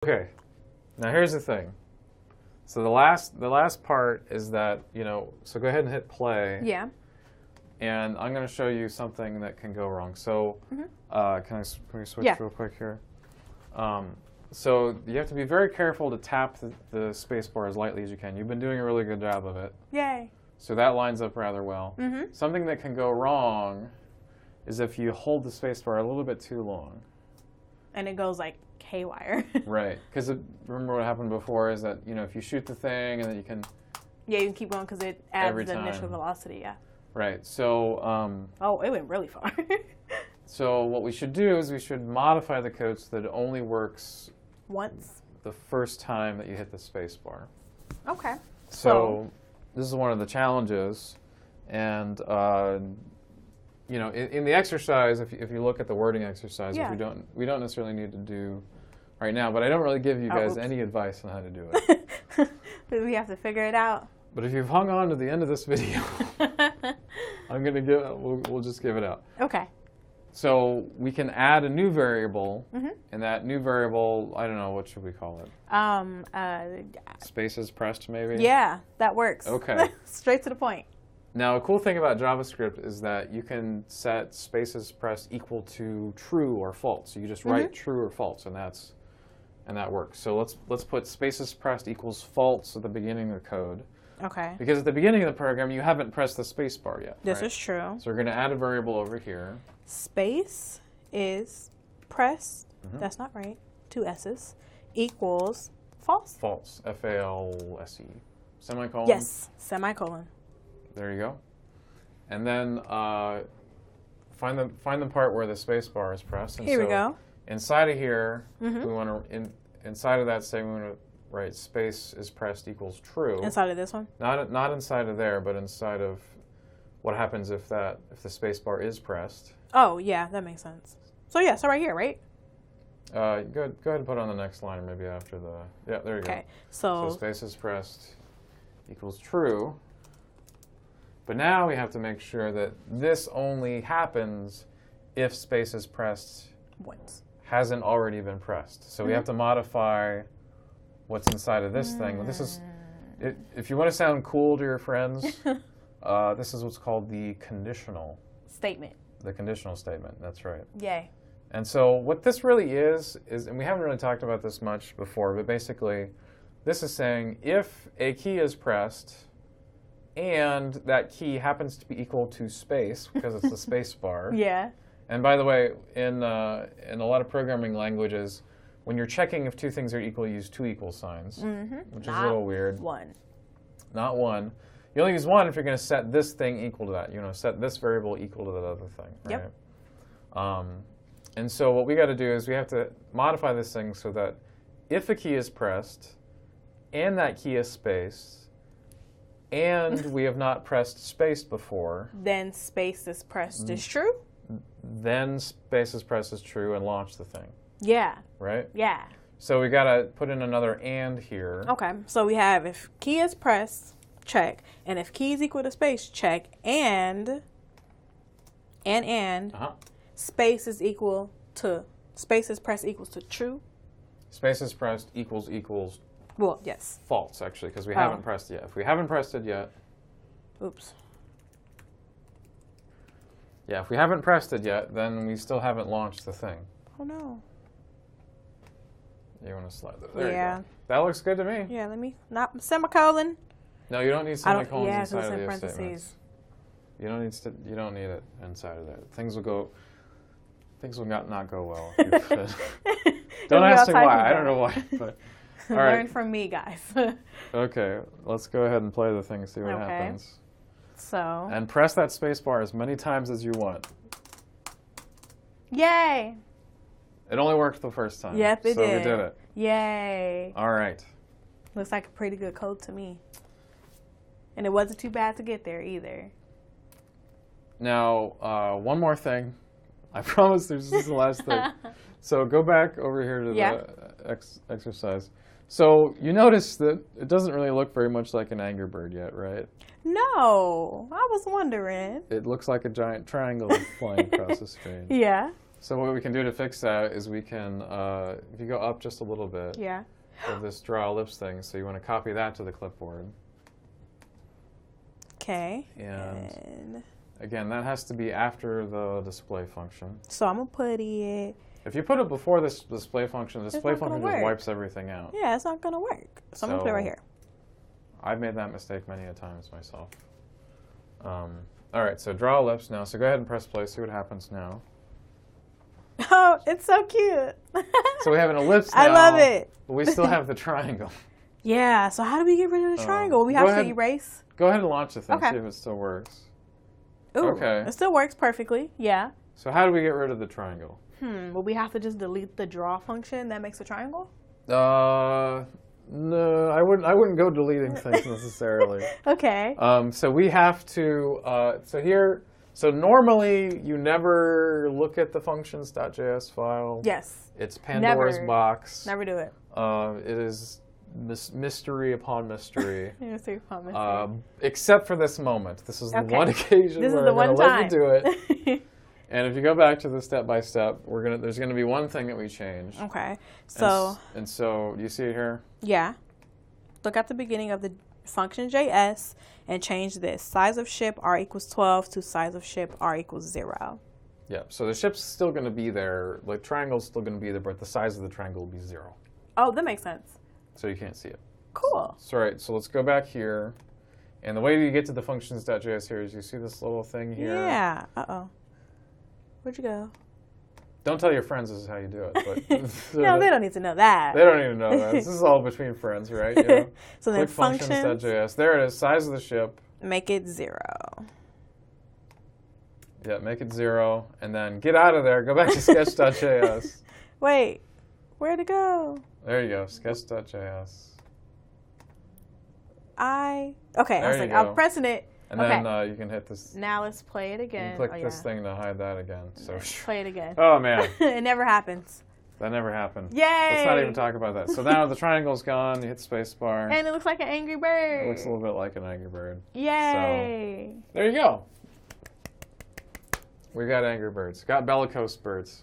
Okay, now here's the thing. So the last part is that, so go ahead and hit play. Yeah. And I'm going to show you something that can go wrong. So can we switch real quick here? So you have to be very careful to tap the space bar as lightly as you can. You've been doing a really good job of it. Yay. So that lines up rather well. Something that can go wrong is if you hold the space bar a little bit too long. And it goes like haywire. Right. Because remember what happened before is that, if you shoot the thing and then you can... Yeah, you can keep going because it adds the initial velocity, yeah. Right. So... oh, it went really far. So what we should do is we should modify the code so that it only works... once? The first time that you hit the space bar. Okay. So this is one of the challenges. And, in the exercise, if you look at the wording exercise, which we don't necessarily need to do right now, but I don't really give you guys any advice on how to do it. But we have to figure it out. But if you've hung on to the end of this video, we'll just give it out. Okay. So we can add a new variable, and that new variable, I don't know, what should we call it? Spaces pressed, maybe? Yeah, that works. Okay. Straight to the point. Now, a cool thing about JavaScript is that you can set spaces pressed equal to true or false. So you just write true or false, and that works. So let's put spaces pressed equals false at the beginning of the code. Okay. Because at the beginning of the program, you haven't pressed the space bar yet. This is true. So we're going to add a variable over here. Space is pressed, that's not right, 2 S's, equals false. False, F-A-L-S-E. Semicolon? Yes, semicolon. There you go. And then find the part where the space bar is pressed. And here we so go. Inside of here, we want to inside of that statement we want to write space is pressed equals true. Inside of this one? Not inside of there, but inside of what happens if the space bar is pressed. Oh yeah, that makes sense. So yeah, so right here, right? Go ahead and put on the next line, or maybe after the there you go. Okay, so space is pressed equals true. But now we have to make sure that this only happens if space is pressed once. Hasn't already been pressed. So we have to modify what's inside of this thing. This is, if you want to sound cool to your friends, this is what's called the conditional statement. The conditional statement, that's right. Yay. And so what this really is, and we haven't really talked about this much before, but basically this is saying if a key is pressed and that key happens to be equal to space, because it's the space bar. Yeah. And by the way, in a lot of programming languages, when you're checking if two things are equal, you use 2 equal signs, which is a little weird. Not one. You only use 1 if you're going to set this thing equal to that. Set this variable equal to that other thing. Right? Yep. And so what we got to do is we have to modify this thing so that if a key is pressed and that key is spaced and we have not pressed space before, then space is pressed is true? Then space is pressed is true and launch the thing. Yeah. Right? Yeah. So we got to put in another and here. Okay. So we have if key is pressed, check. And if key is equal to space, check. And space is equal to, space is pressed equals to true. Space is pressed equals, well, yes. False, actually, because we haven't pressed it yet. If we haven't pressed it yet. Oops. Yeah, if we haven't pressed it yet, then we still haven't launched the thing. Oh, no. You want to slide that? There you go. That looks good to me. Yeah, let me, not semicolon. No, you don't need semicolons inside of the parentheses. statements. You don't need it inside of there. Things will not go well. Don't ask me why. I don't know why. But, all right. Learn from me, guys. Okay, let's go ahead and play the thing and see what happens. So. And press that space bar as many times as you want. Yay! It only worked the first time. Yep, it did. So we did it. Yay! All right. Looks like a pretty good code to me. And it wasn't too bad to get there either. Now, one more thing. I promise this is the last thing. So go back over here to the exercise. So you notice that it doesn't really look very much like an Angry Bird yet, right? No, I was wondering. It looks like a giant triangle flying across the screen. Yeah. So what we can do to fix that is we can, if you go up just a little bit, yeah, of this draw ellipse thing, so you want to copy that to the clipboard. Okay. And again, that has to be after the display function. So I'm gonna put it. If you put it before this display function, the display function just wipes everything out. Yeah, it's not gonna work. So I'm gonna put it right here. I've made that mistake many a times myself. All right, so draw ellipse now. So go ahead and press play. See what happens now. Oh, it's so cute. So we have an ellipse now. I love it. But we still have the triangle. Yeah. So how do we get rid of the triangle? We have to erase. Go ahead and launch the thing. Okay. See if it still works. Ooh, okay. It still works perfectly. Yeah. So how do we get rid of the triangle? Well, we have to just delete the draw function that makes a triangle? No, I wouldn't go deleting things necessarily. Okay. So we have to, so normally you never look at the functions.js file. Yes. It's Pandora's box. Never do it. It is mystery upon mystery. Mystery upon mystery. Except for this moment. This is the one occasion where I'm going to let you do it. And if you go back to the step-by-step, there's going to be one thing that we change. Okay. So. And so, do you see it here? Yeah. Look at the beginning of the function JS and change this. Size of ship r equals 12 to size of ship r equals 0. Yeah. So the ship's still going to be there. Like, triangle's still going to be there, but the size of the triangle will be 0. Oh, that makes sense. So you can't see it. Cool. So, all right. So let's go back here. And the way you get to the functions.js here is you see this little thing here? Yeah. Uh-oh. Where'd you go? Don't tell your friends this is how you do it. But no, they don't need to know that. They don't need to know that. This is all between friends, right? You know? So then functions.js. There it is. Size of the ship. Make it 0. Yeah, make it 0. And then get out of there. Go back to sketch.js. Wait. Where'd it go? There you go. Sketch.js. Okay, I was like, I'm pressing it. And then you can hit this. Now let's play it again. You can click this thing to hide that again. So play it again. Oh, man. It never happens. That never happened. Yay! Let's not even talk about that. So now the triangle's gone. You hit spacebar. And it looks like an angry bird. It looks a little bit like an angry bird. Yay! So, there you go. We got Angry Birds. Got Bellicose Birds.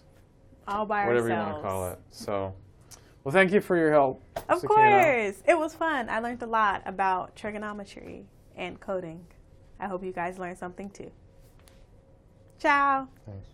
All by whatever ourselves. You want to call it. So, well, thank you for your help. Of course. It was fun. I learned a lot about trigonometry and coding. I hope you guys learned something too. Ciao. Thanks.